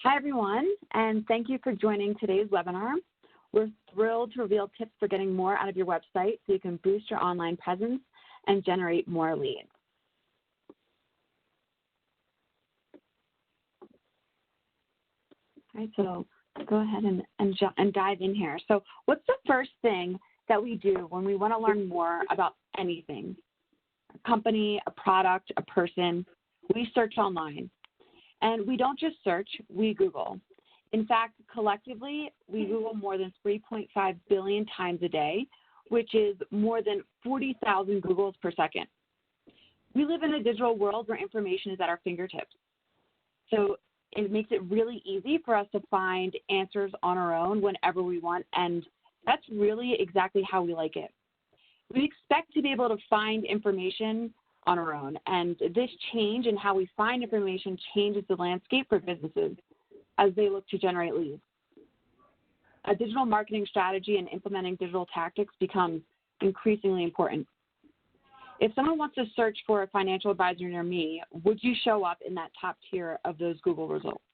Hi, everyone, and thank you for joining today's webinar. We're thrilled to reveal tips for getting more out of your website so you can boost your online presence and generate more leads. All right, so go ahead and dive in here. So what's the first thing that we do when we want to learn more about anything? A company, a product, a person? We search online. And we don't just search, we Google. In fact, collectively, we Google more than 3.5 billion times a day, which is more than 40,000 Googles per second. We live in a digital world where information is at our fingertips. So it makes it really easy for us to find answers on our own whenever we want, and that's really exactly how we like it. We expect to be able to find information on our own, and this change in how we find information changes the landscape for businesses as they look to generate leads. A digital marketing strategy and implementing digital tactics becomes increasingly important. If someone wants to search for a financial advisor near me, would you show up in that top tier of those Google results?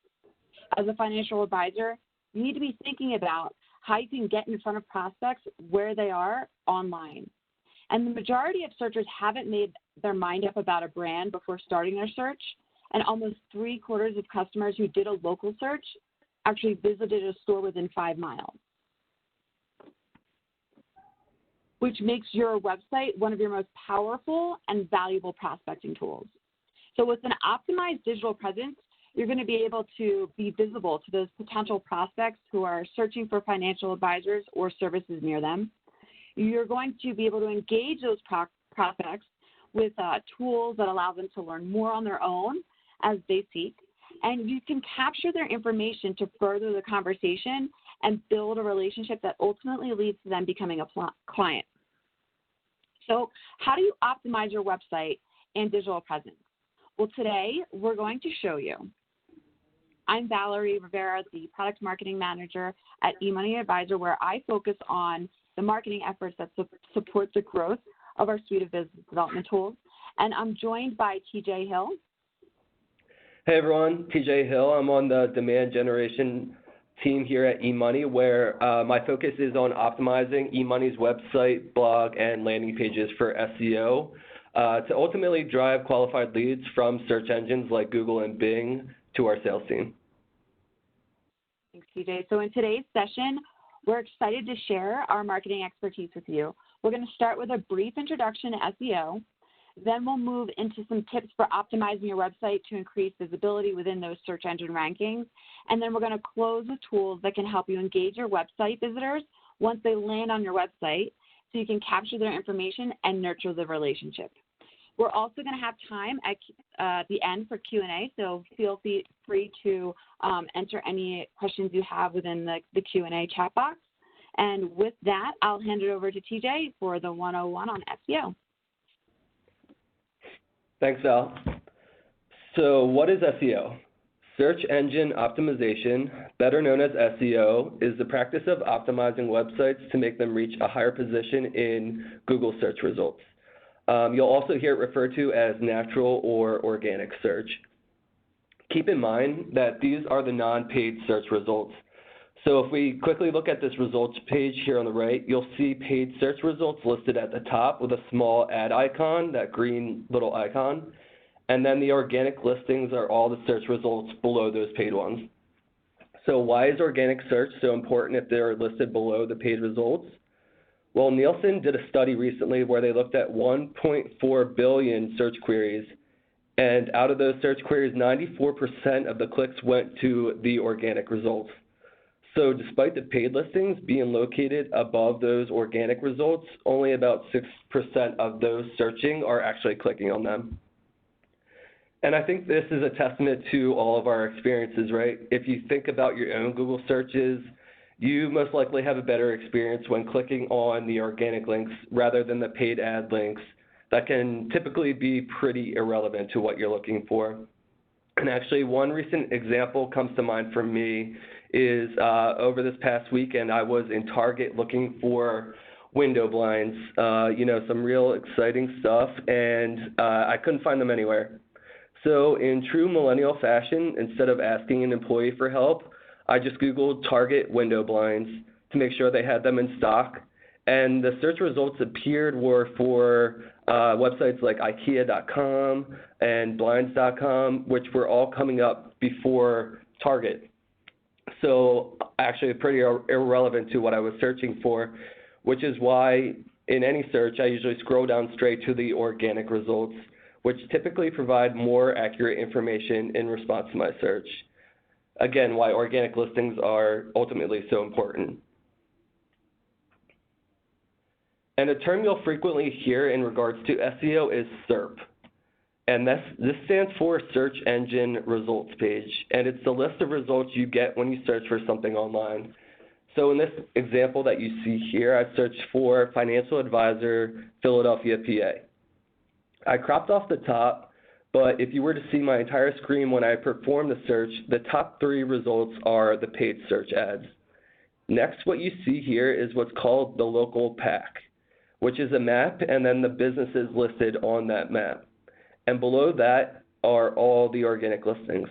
As a financial advisor, you need to be thinking about how you can get in front of prospects where they are online. And the majority of searchers haven't made their mind up about a brand before starting their search, and almost 3/4 of customers who did a local search actually visited a store within 5 miles, which makes your website one of your most powerful and valuable prospecting tools. So with an optimized digital presence, you're going to be able to be visible to those potential prospects who are searching for financial advisors or services near them. You're going to be able to engage those prospects with tools that allow them to learn more on their own as they seek. And you can capture their information to further the conversation and build a relationship that ultimately leads to them becoming a client. So how do you optimize your website and digital presence? Well, today we're going to show you. I'm Valerie Rivera, the Product Marketing Manager at eMoney Advisor, where I focus on the marketing efforts that support the growth of our suite of business development tools. And I'm joined by TJ Hill. Hey everyone, TJ Hill. I'm on the demand generation team here at eMoney, where my focus is on optimizing eMoney's website, blog, and landing pages for SEO to ultimately drive qualified leads from search engines like Google and Bing to our sales team. Thanks, TJ. So in today's session, we're excited to share our marketing expertise with you. We're going to start with a brief introduction to SEO. Then we'll move into some tips for optimizing your website to increase visibility within those search engine rankings. And then we're going to close with tools that can help you engage your website visitors once they land on your website so you can capture their information and nurture the relationship. We're also going to have time at the end for Q&A, so feel free to enter any questions you have within the Q&A chat box. And with that, I'll hand it over to TJ for the 101 on SEO. Thanks, Val. So what is SEO? Search engine optimization, better known as SEO, is the practice of optimizing websites to make them reach a higher position in Google search results. You'll also hear it referred to as natural or organic search. Keep in mind that these are the non-paid search results. So if we quickly look at this results page here on the right, you'll see paid search results listed at the top with a small ad icon, that green little icon. And then the organic listings are all the search results below those paid ones. So why is organic search so important if they're listed below the paid results? Well, Nielsen did a study recently where they looked at 1.4 billion search queries, and out of those search queries, 94% of the clicks went to the organic results. So despite the paid listings being located above those organic results, only about 6% of those searching are actually clicking on them. And I think this is a testament to all of our experiences, right? If you think about your own Google searches, you most likely have a better experience when clicking on the organic links rather than the paid ad links that can typically be pretty irrelevant to what you're looking for. And actually, one recent example comes to mind for me is over this past weekend, I was in Target looking for window blinds, some real exciting stuff, and I couldn't find them anywhere. So in true millennial fashion, instead of asking an employee for help, I just Googled Target window blinds to make sure they had them in stock. And the search results appeared were for websites like IKEA.com and Blinds.com, which were all coming up before Target. So actually pretty irrelevant to what I was searching for, which is why in any search I usually scroll down straight to the organic results, which typically provide more accurate information in response to my search. Again, why organic listings are ultimately so important. And a term you'll frequently hear in regards to SEO is SERP. And this stands for Search Engine Results Page, and it's the list of results you get when you search for something online. So in this example that you see here, I searched for financial advisor, Philadelphia, PA. I cropped off the top, but if you were to see my entire screen when I perform the search, the top 3 results are the paid search ads. Next, what you see here is what's called the local pack, which is a map and then the businesses listed on that map. And below that are all the organic listings.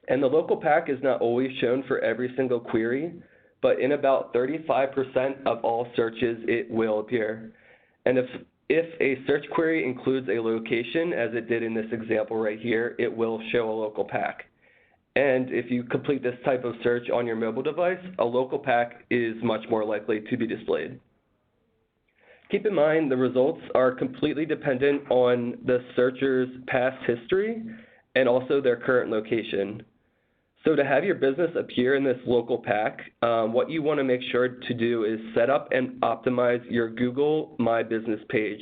And the local pack is not always shown for every single query, but in about 35% of all searches, it will appear. And if a search query includes a location, as it did in this example right here, it will show a local pack. And if you complete this type of search on your mobile device, a local pack is much more likely to be displayed. Keep in mind, the results are completely dependent on the searcher's past history and also their current location. So to have your business appear in this local pack, what you want to make sure to do is set up and optimize your Google My Business page.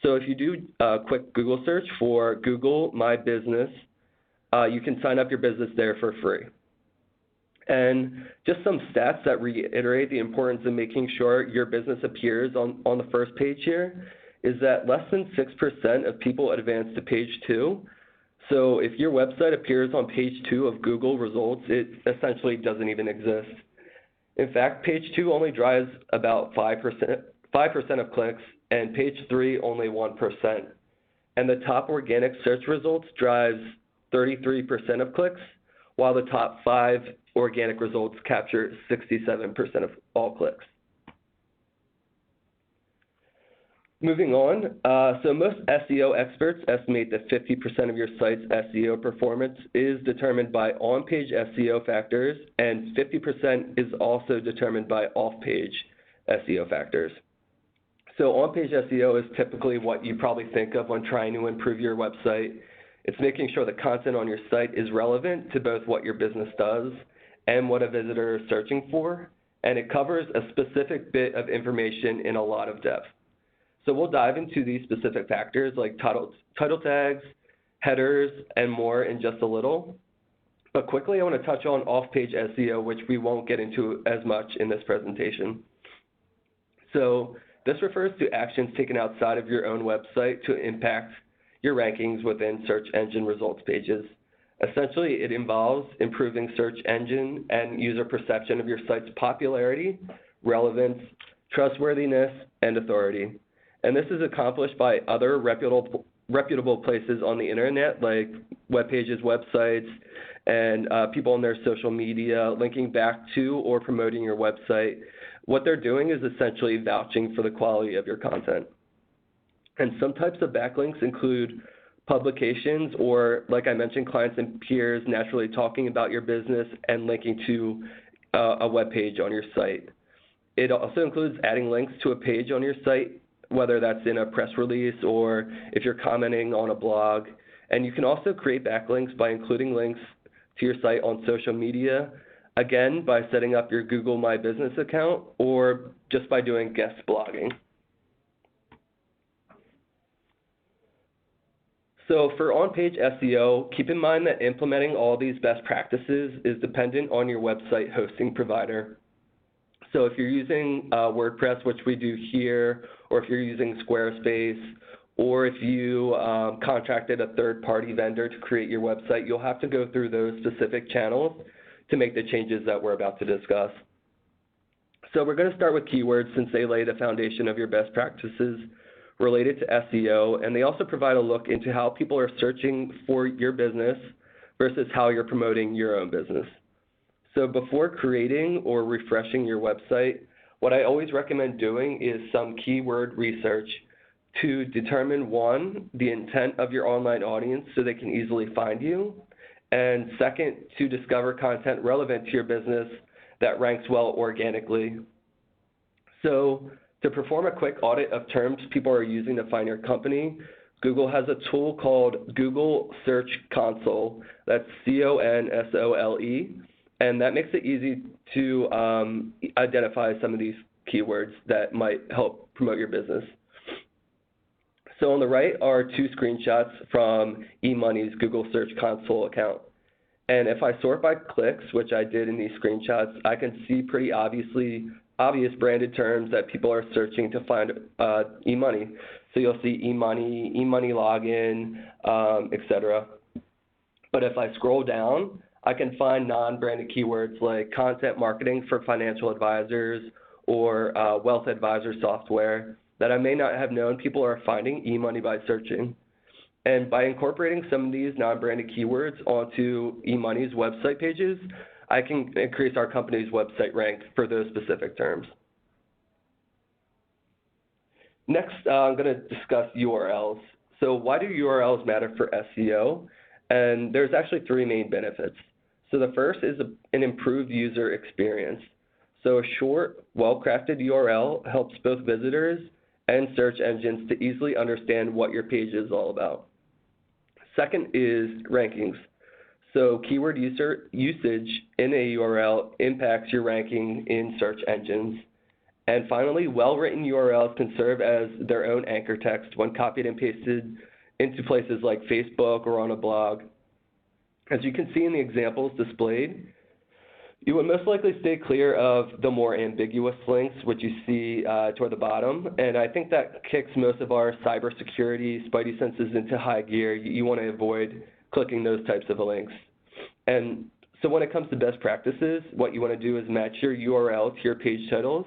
So if you do a quick Google search for Google My Business, you can sign up your business there for free. And just some stats that reiterate the importance of making sure your business appears on the first page here is that less than 6% of people advance to page 2. So if your website appears on page 2 of Google results, it essentially doesn't even exist. In fact, page 2 only drives about 5% of clicks, and page 3 only 1%. And the top organic search results drives 33% of clicks, while the top 5 organic results capture 67% of all clicks. Moving on, so most SEO experts estimate that 50% of your site's SEO performance is determined by on-page SEO factors, and 50% is also determined by off-page SEO factors. So on-page SEO is typically what you probably think of when trying to improve your website. It's making sure the content on your site is relevant to both what your business does and what a visitor is searching for, and it covers a specific bit of information in a lot of depth. So we'll dive into these specific factors like title tags, headers, and more in just a little. But quickly, I want to touch on off-page SEO, which we won't get into as much in this presentation. So this refers to actions taken outside of your own website to impact your rankings within search engine results pages. Essentially, it involves improving search engine and user perception of your site's popularity, relevance, trustworthiness, and authority. And this is accomplished by other reputable places on the internet, like web pages, websites, and people on their social media linking back to or promoting your website. What they're doing is essentially vouching for the quality of your content. And some types of backlinks include publications or, like I mentioned, clients and peers naturally talking about your business and linking to a web page on your site. It also includes adding links to a page on your site, whether that's in a press release or if you're commenting on a blog. And you can also create backlinks by including links to your site on social media, again, by setting up your Google My Business account or just by doing guest blogging. So for on-page SEO, keep in mind that implementing all these best practices is dependent on your website hosting provider. So if you're using WordPress, which we do here, or if you're using Squarespace, or if you contracted a third-party vendor to create your website, you'll have to go through those specific channels to make the changes that we're about to discuss. So we're going to start with keywords since they lay the foundation of your best practices related to SEO, and they also provide a look into how people are searching for your business versus how you're promoting your own business. So before creating or refreshing your website, what I always recommend doing is some keyword research to determine, one, the intent of your online audience so they can easily find you, and second, to discover content relevant to your business that ranks well organically. So to perform a quick audit of terms people are using to find your company, Google has a tool called Google Search Console. That's CONSOLE, and that makes it easy to identify some of these keywords that might help promote your business. So on the right are two screenshots from eMoney's Google Search Console account. And if I sort by clicks, which I did in these screenshots, I can see pretty obvious branded terms that people are searching to find eMoney. So you'll see eMoney, eMoney login, etc. But if I scroll down, I can find non-branded keywords like content marketing for financial advisors or wealth advisor software that I may not have known people are finding eMoney by searching. And by incorporating some of these non-branded keywords onto eMoney's website pages, I can increase our company's website rank for those specific terms. Next, I'm going to discuss URLs. So why do URLs matter for SEO? And there's actually three main benefits. So the first is an improved user experience. So a short, well-crafted URL helps both visitors and search engines to easily understand what your page is all about. Second is rankings. So keyword usage in a URL impacts your ranking in search engines. And finally, well-written URLs can serve as their own anchor text when copied and pasted into places like Facebook or on a blog. As you can see in the examples displayed, you would most likely stay clear of the more ambiguous links, which you see toward the bottom. And I think that kicks most of our cybersecurity spidey senses into high gear. You want to avoid clicking those types of links. And so when it comes to best practices, what you want to do is match your URL to your page titles.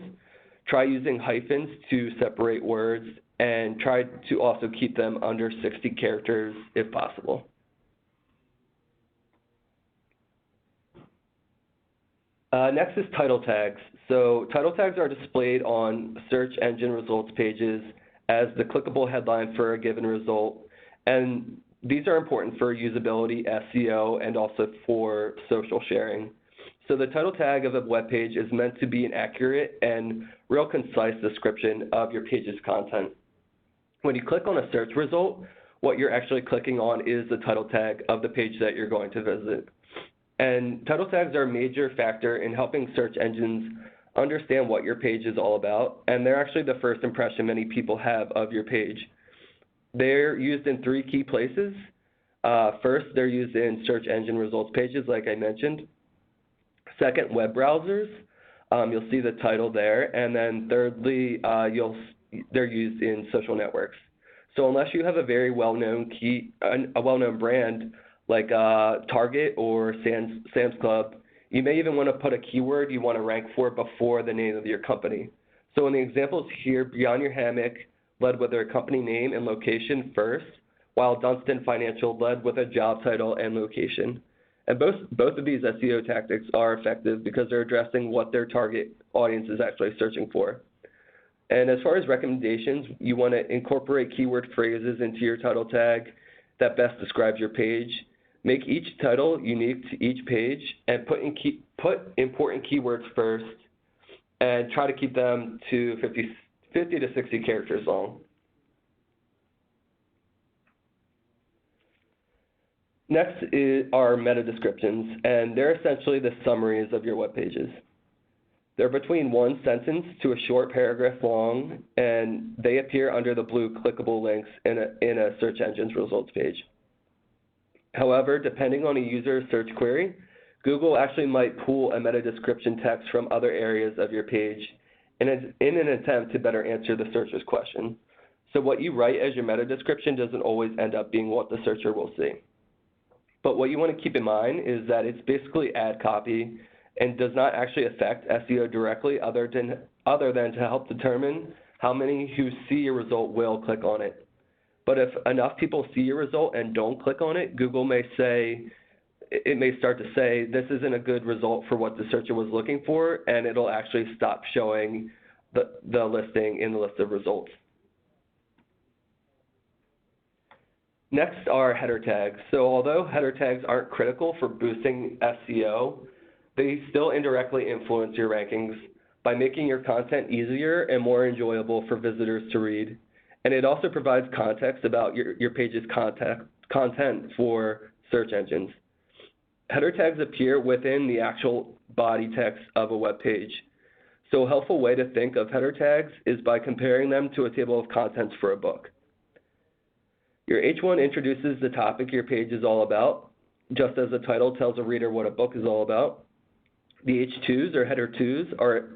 Try using hyphens to separate words, and try to also keep them under 60 characters if possible. Next is title tags. So title tags are displayed on search engine results pages as the clickable headline for a given result. And these are important for usability, SEO, and also for social sharing. So the title tag of a web page is meant to be an accurate and real concise description of your page's content. When you click on a search result, what you're actually clicking on is the title tag of the page that you're going to visit. And title tags are a major factor in helping search engines understand what your page is all about, and they're actually the first impression many people have of your page. They're used in three key places. First, they're used in search engine results pages, like I mentioned. Second, web browsers. You'll see the title there. And then thirdly, they're used in social networks. So unless you have a very well-known brand like Target or Sam's Club, you may even want to put a keyword you want to rank for before the name of your company. So in the examples here, Beyond Your Hammock led with their company name and location first, while Dunstan Financial led with a job title and location. And both of these SEO tactics are effective because they're addressing what their target audience is actually searching for. And as far as recommendations, you want to incorporate keyword phrases into your title tag that best describes your page. Make each title unique to each page, and put important keywords first, and try to keep them to 50 to 60 characters long. Next are meta descriptions, and they're essentially the summaries of your web pages. They're between one sentence to a short paragraph long, and they appear under the blue clickable links in a search engine's results page. However, depending on a user's search query, Google actually might pull a meta description text from other areas of your page in an attempt to better answer the searcher's question. So what you write as your meta description doesn't always end up being what the searcher will see. But what you want to keep in mind is that it's basically ad copy and does not actually affect SEO directly other than to help determine how many who see your result will click on it. But if enough people see your result and don't click on it, Google may start to say, this isn't a good result for what the searcher was looking for, and it'll actually stop showing the listing in the list of results. Next are header tags. So although header tags aren't critical for boosting SEO, they still indirectly influence your rankings by making your content easier and more enjoyable for visitors to read. And it also provides context about your page's content for search engines. Header tags appear within the actual body text of a web page. So a helpful way to think of header tags is by comparing them to a table of contents for a book. Your H1 introduces the topic your page is all about, just as the title tells a reader what a book is all about. The H2s, or header 2s, are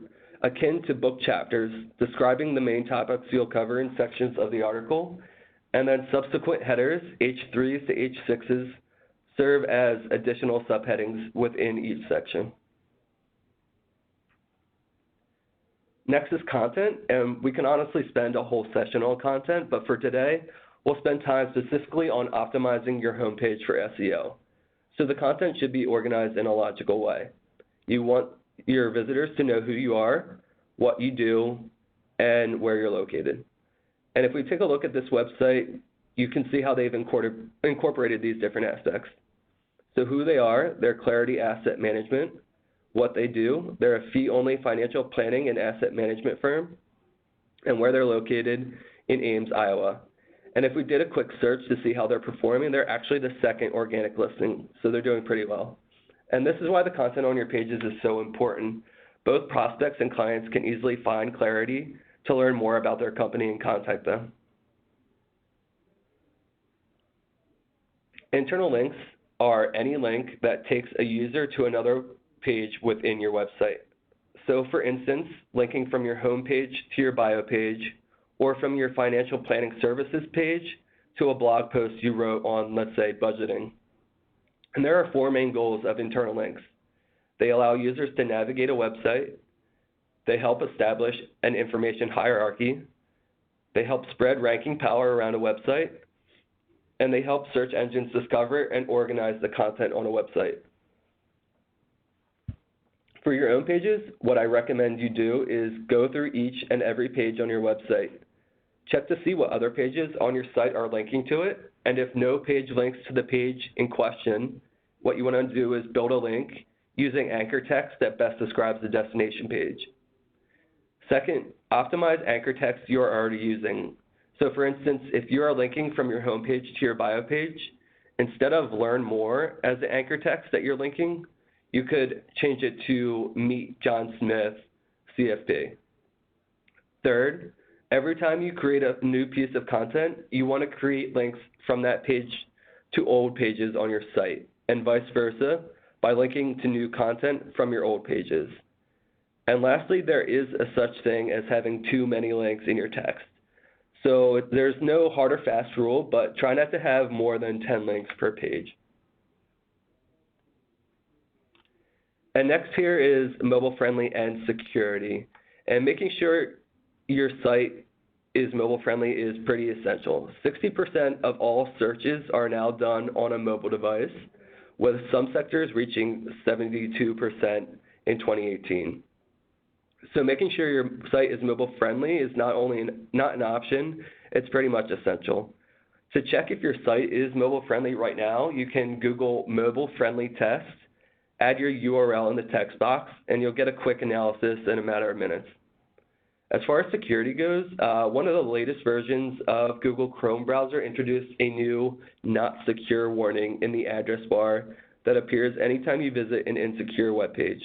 akin to book chapters, describing the main topics you'll cover in sections of the article, and then subsequent headers, H3s to H6s, serve as additional subheadings within each section. Next is content, and we can honestly spend a whole session on content, but for today, we'll spend time specifically on optimizing your homepage for SEO. So the content should be organized in a logical way. You want your visitors to know who you are, what you do, and where you're located. And if we take a look at this website, you can see how they've incorporated these different aspects. So who they are, their Clarity Asset Management, what they do, they're a fee-only financial planning and asset management firm, and where they're located in Ames, Iowa. And if we did a quick search to see how they're performing, they're actually the second organic listing, so they're doing pretty well. And this is why the content on your pages is so important. Both prospects and clients can easily find clarity to learn more about their company and contact them. Internal links are any link that takes a user to another page within your website. So for instance, linking from your home page to your bio page, or from your financial planning services page to a blog post you wrote on, let's say, budgeting. And there are four main goals of internal links. They allow users to navigate a website, they help establish an information hierarchy, they help spread ranking power around a website, and they help search engines discover and organize the content on a website. For your own pages, what I recommend you do is go through each and every page on your website. Check to see what other pages on your site are linking to it, and if no page links to the page in question, what you want to do is build a link using anchor text that best describes the destination page. Second, optimize anchor text you are already using. So for instance, if you are linking from your home page to your bio page, instead of learn more as the anchor text that you're linking, you could change it to meet John Smith, CFP. Third, every time you create a new piece of content, you want to create links from that page to old pages on your site, and vice versa by linking to new content from your old pages. And lastly, there is a such thing as having too many links in your text. So there's no hard or fast rule, but try not to have more than 10 links per page. And next here is mobile friendly and security. And making sure your site is mobile friendly is pretty essential. 60% of all searches are now done on a mobile device, with some sectors reaching 72% in 2018. So making sure your site is mobile friendly is not an option, it's pretty much essential. To check if your site is mobile friendly right now, you can Google mobile friendly test, add your URL in the text box, and you'll get a quick analysis in a matter of minutes. As far as security goes, one of the latest versions of Google Chrome browser introduced a new not secure warning in the address bar that appears anytime you visit an insecure web page.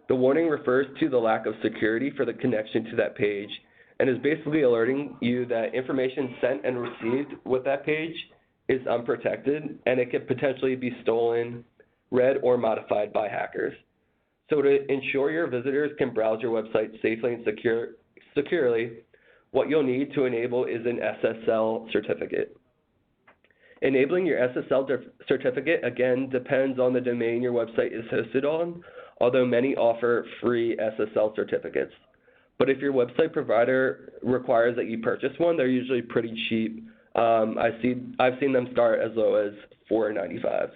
The warning refers to the lack of security for the connection to that page and is basically alerting you that information sent and received with that page is unprotected and it could potentially be stolen, read, or modified by hackers. So to ensure your visitors can browse your website safely and securely, what you'll need to enable is an SSL certificate. Enabling your SSL certificate, again, depends on the domain your website is hosted on, although many offer free SSL certificates. But if your website provider requires that you purchase one, they're usually pretty cheap. I've seen them start as low as $4.95.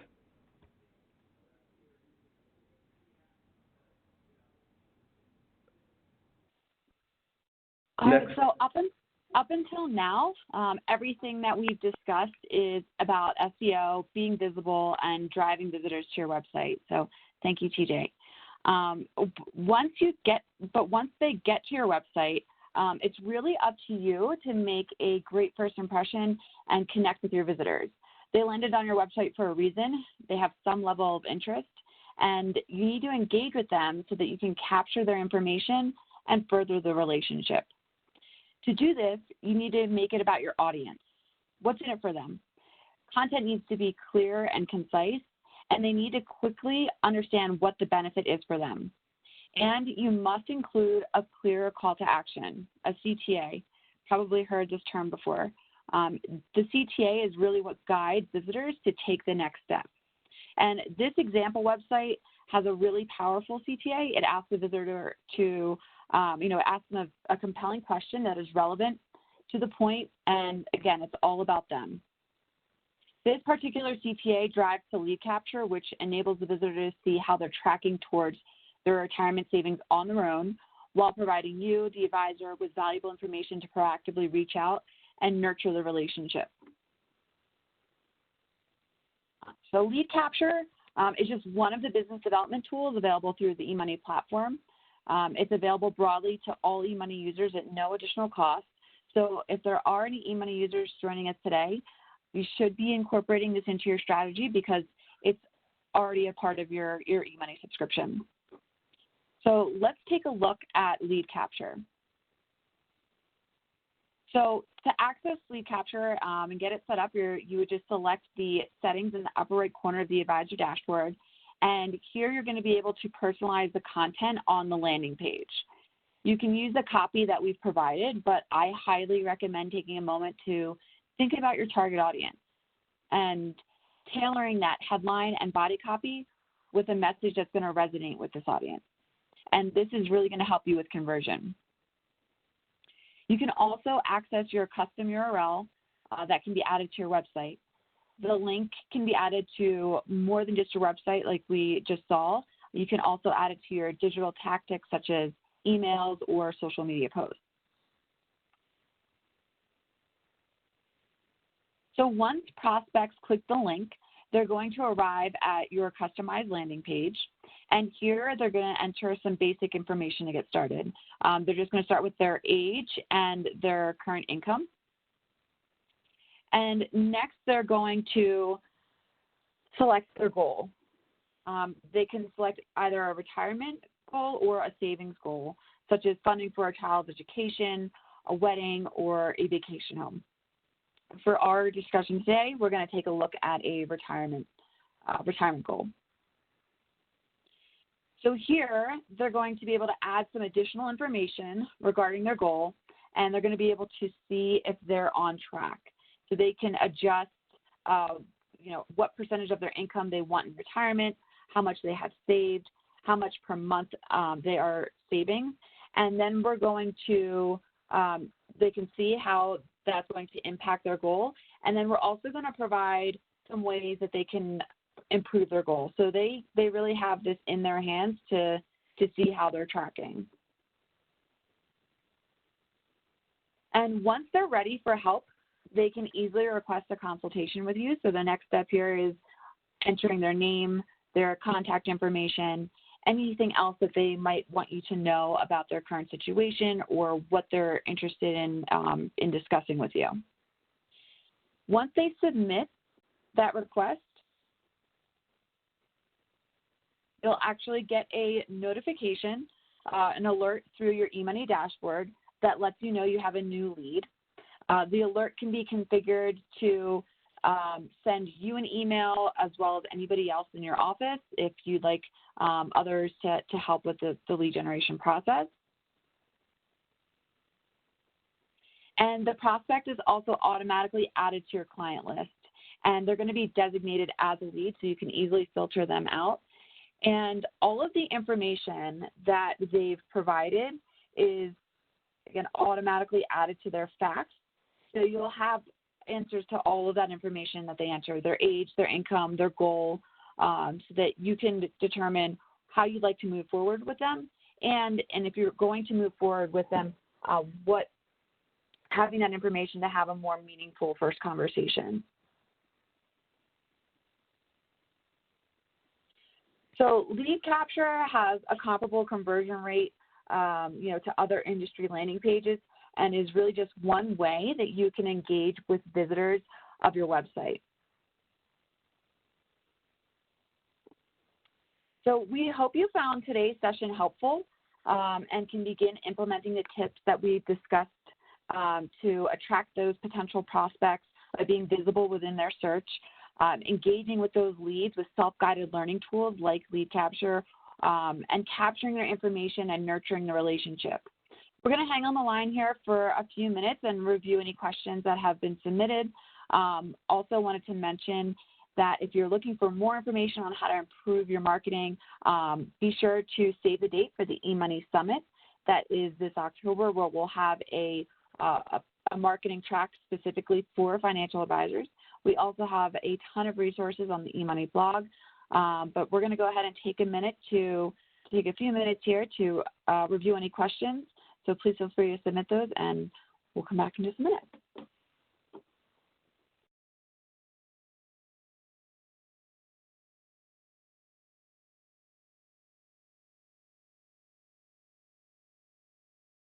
All right, so up until now, everything that we've discussed is about SEO, being visible, and driving visitors to your website. So thank you, TJ. Once they get to your website, it's really up to you to make a great first impression and connect with your visitors. They landed on your website for a reason. They have some level of interest, and you need to engage with them so that you can capture their information and further the relationship. To do this, you need to make it about your audience. What's in it for them? Content needs to be clear and concise, and they need to quickly understand what the benefit is for them. And you must include a clear call to action, a CTA. Probably heard this term before. The CTA is really what guides visitors to take the next step. And this example website has a really powerful CTA. It asks the visitor to ask them a compelling question that is relevant to the point, and again, it's all about them. This particular CTA drives to lead capture, which enables the visitor to see how they're tracking towards their retirement savings on their own, while providing you, the advisor, with valuable information to proactively reach out and nurture the relationship. So lead capture is just one of the business development tools available through the eMoney platform. It's available broadly to all eMoney users at no additional cost. So if there are any eMoney users joining us today, you should be incorporating this into your strategy because it's already a part of your eMoney subscription. So let's take a look at lead capture. So to access lead capture and get it set up, you would just select the settings in the upper right corner of the advisor dashboard. And here you're going to be able to personalize the content on the landing page. You can use the copy that we've provided, but I highly recommend taking a moment to think about your target audience and tailoring that headline and body copy with a message that's going to resonate with this audience. And this is really going to help you with conversion. You can also access your custom URL that can be added to your website. The link can be added to more than just your website like we just saw. You can also add it to your digital tactics such as emails or social media posts. So once prospects click the link, they're going to arrive at your customized landing page. And here they're going to enter some basic information to get started. They're just going to start with their age and their current income. And next, they're going to select their goal. They can select either a retirement goal or a savings goal, such as funding for a child's education, a wedding, or a vacation home. For our discussion today, we're going to take a look at a retirement goal. So here, they're going to be able to add some additional information regarding their goal, and they're going to be able to see if they're on track. So they can adjust, what percentage of their income they want in retirement, how much they have saved, how much per month they are saving. And then we're going to, they can see how that's going to impact their goal. And then we're also going to provide some ways that they can improve their goal. So they really have this in their hands to see how they're tracking. And once they're ready for help, they can easily request a consultation with you. So the next step here is entering their name, their contact information, anything else that they might want you to know about their current situation or what they're interested in discussing with you. Once they submit that request, you'll actually get a notification, an alert through your eMoney dashboard that lets you know you have a new lead. The alert can be configured to send you an email as well as anybody else in your office if you'd like others to help with the lead generation process. And the prospect is also automatically added to your client list. And they're going to be designated as a lead so you can easily filter them out. And all of the information that they've provided is again, automatically added to their facts. So you'll have answers to all of that information that they enter, their age, their income, their goal, so that you can determine how you'd like to move forward with them. And if you're going to move forward with them, having that information to have a more meaningful first conversation. So lead capture has a comparable conversion rate, to other industry landing pages, and is really just one way that you can engage with visitors of your website. So we hope you found today's session helpful and can begin implementing the tips that we've discussed to attract those potential prospects by being visible within their search, engaging with those leads with self-guided learning tools like lead capture, and capturing their information and nurturing the relationship. We're going to hang on the line here for a few minutes and review any questions that have been submitted. Also wanted to mention that if you're looking for more information on how to improve your marketing, be sure to save the date for the eMoney Summit. That is this October, where we'll have a marketing track specifically for financial advisors. We also have a ton of resources on the eMoney blog, but we're going to go ahead and take a few minutes here to review any questions. So please feel free to submit those, and we'll come back in just a minute.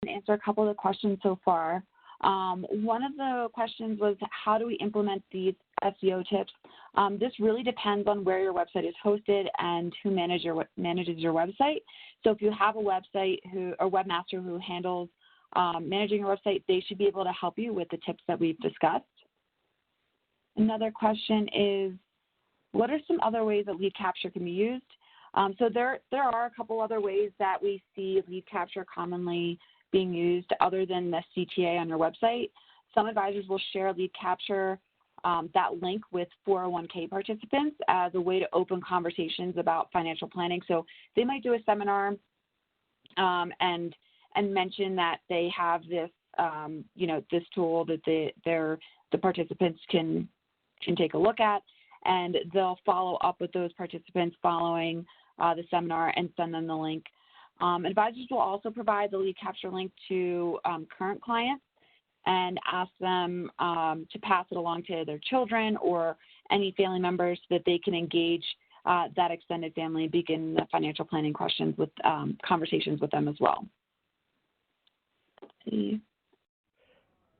Answer a couple of the questions so far. One of the questions was, how do we implement these SEO tips? This really depends on where your website is hosted and who manages your website. So if you have a website or webmaster who handles managing your website, they should be able to help you with the tips that we've discussed. Another question is, what are some other ways that lead capture can be used? So there are a couple other ways that we see lead capture commonly being used other than the CTA on your website. Some advisors will share lead capture, that link with 401k participants as a way to open conversations about financial planning. So they might do a seminar and mention that they have this, this tool that the participants can take a look at, and they'll follow up with those participants following the seminar and send them the link. Advisors will also provide the lead capture link to current clients and ask them to pass it along to their children or any family members so that they can engage that extended family and begin the financial planning questions with conversations with them as well. Let's see.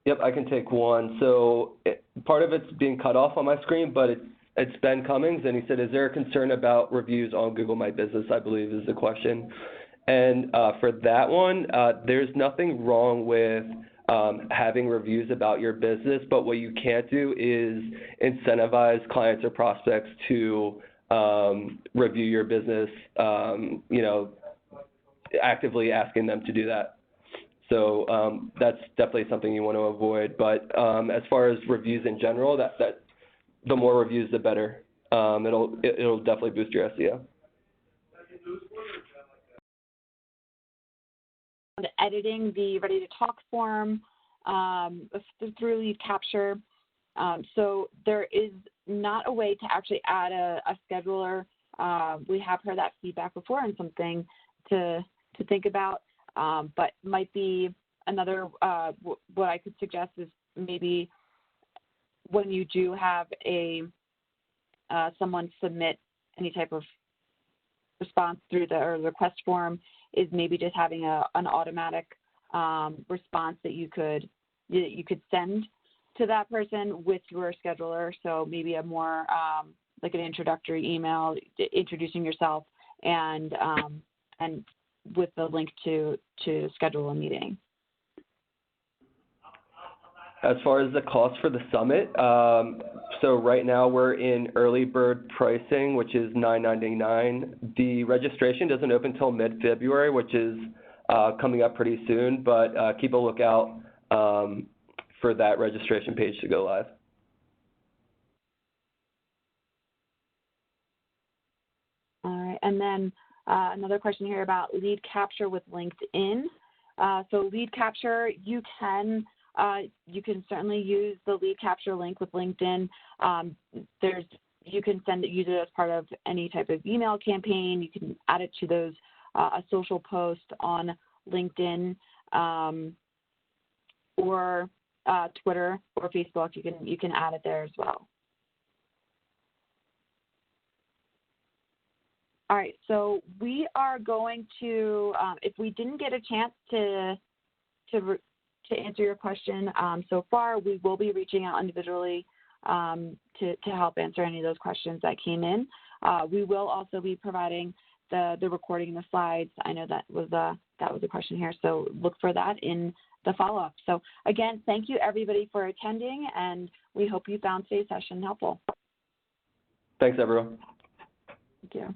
Yep, I can take one. So part of it's being cut off on my screen, but it's Ben Cummings, and he said, is there a concern about reviews on Google My Business, I believe is the question. And for that one, there's nothing wrong with having reviews about your business, but what you can't do is incentivize clients or prospects to review your business, actively asking them to do that. So that's definitely something you want to avoid. But as far as reviews in general, that the more reviews, the better. It'll definitely boost your SEO. Editing the Ready to Talk form through lead capture. So there is not a way to actually add a scheduler. We have heard that feedback before and something to think about, but might be another, what I could suggest is maybe when you do have someone submit any type of response through the request form, is maybe just having an automatic response that you could send to that person with your scheduler. So maybe a more like an introductory email introducing yourself and with the link to schedule a meeting. As far as the cost for the summit, so right now we're in early bird pricing, which is $9.99. The registration doesn't open until mid-February, which is coming up pretty soon, but keep a lookout for that registration page to go live. All right, and then another question here about lead capture with LinkedIn. So lead capture, you can certainly use the lead capture link with LinkedIn. You can use it as part of any type of email campaign. You can add it to those a social post on LinkedIn or Twitter or Facebook. You can add it there as well. All right, so we are going to, if we didn't get a chance to answer your question so far, we will be reaching out individually to help answer any of those questions that came in. We will also be providing the recording, the slides. I know that was a question here, so look for that in the follow-up. So again, thank you everybody for attending, and we hope you found today's session helpful. Thanks, everyone. Thank you.